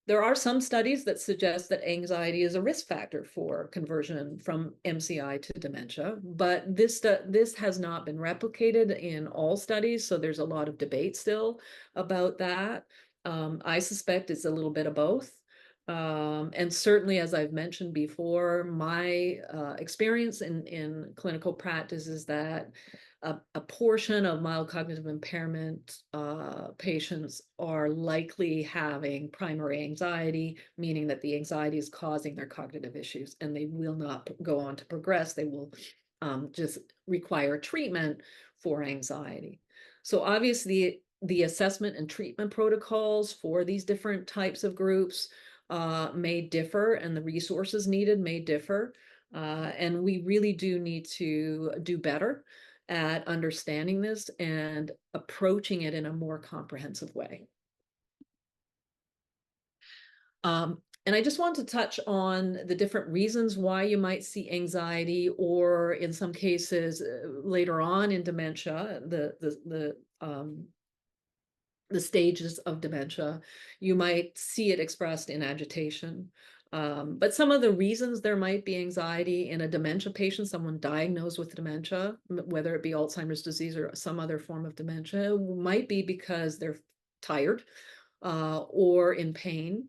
There are some studies that suggest that anxiety is a risk factor for conversion from MCI to dementia, but this has not been replicated in all studies, so there's a lot of debate still about that. I suspect it's a little bit of both. And certainly, as I've mentioned before, my experience in clinical practice is that a portion of mild cognitive impairment patients are likely having primary anxiety, meaning that the anxiety is causing their cognitive issues, and they will not go on to progress. They will just require treatment for anxiety. So obviously, the assessment and treatment protocols for these different types of groups may differ, and the resources needed may differ. And we really do need to do better at understanding this and approaching it in a more comprehensive way. And I just want to touch on the different reasons why you might see anxiety, or in some cases later on in dementia, the stages of dementia, you might see it expressed in agitation. But some of the reasons there might be anxiety in a dementia patient, someone diagnosed with dementia, whether it be Alzheimer's disease or some other form of dementia, might be because they're tired or in pain.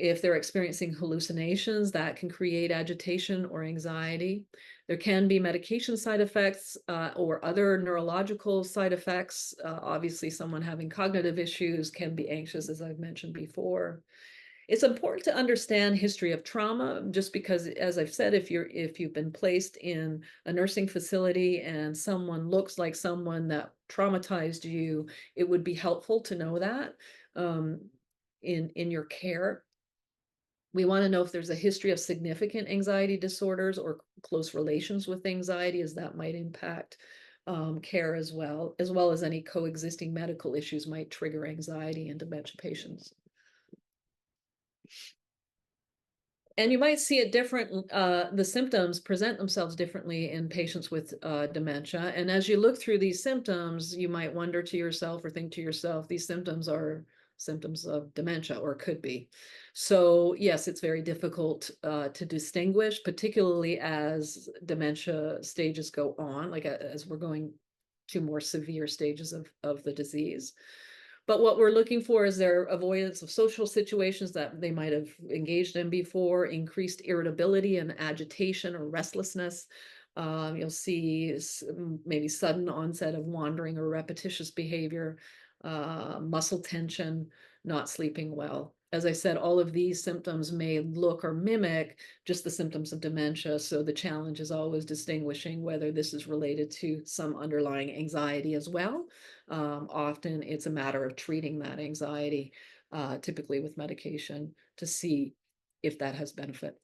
If they're experiencing hallucinations, that can create agitation or anxiety. There can be medication side effects or other neurological side effects. Obviously, someone having cognitive issues can be anxious, as I've mentioned before. It's important to understand history of trauma, just because, as I've said, if you've been placed in a nursing facility and someone looks like someone that traumatized you, it would be helpful to know that in your care. We want to know if there's a history of significant anxiety disorders or close relations with anxiety, as that might impact care as well as any coexisting medical issues might trigger anxiety in dementia patients. And you might see it different, the symptoms present themselves differently in patients with dementia. And as you look through these symptoms, you might wonder to yourself or think to yourself, these symptoms are symptoms of dementia, or could be. So yes, it's very difficult to distinguish, particularly as dementia stages go on, like as we're going to more severe stages of the disease. But what we're looking for is their avoidance of social situations that they might have engaged in before, increased irritability and agitation or restlessness. You'll see maybe sudden onset of wandering or repetitious behavior, muscle tension, not sleeping well. As I said, all of these symptoms may look or mimic just the symptoms of dementia. So the challenge is always distinguishing whether this is related to some underlying anxiety as well. Often it's a matter of treating that anxiety, typically with medication, to see if that has benefit.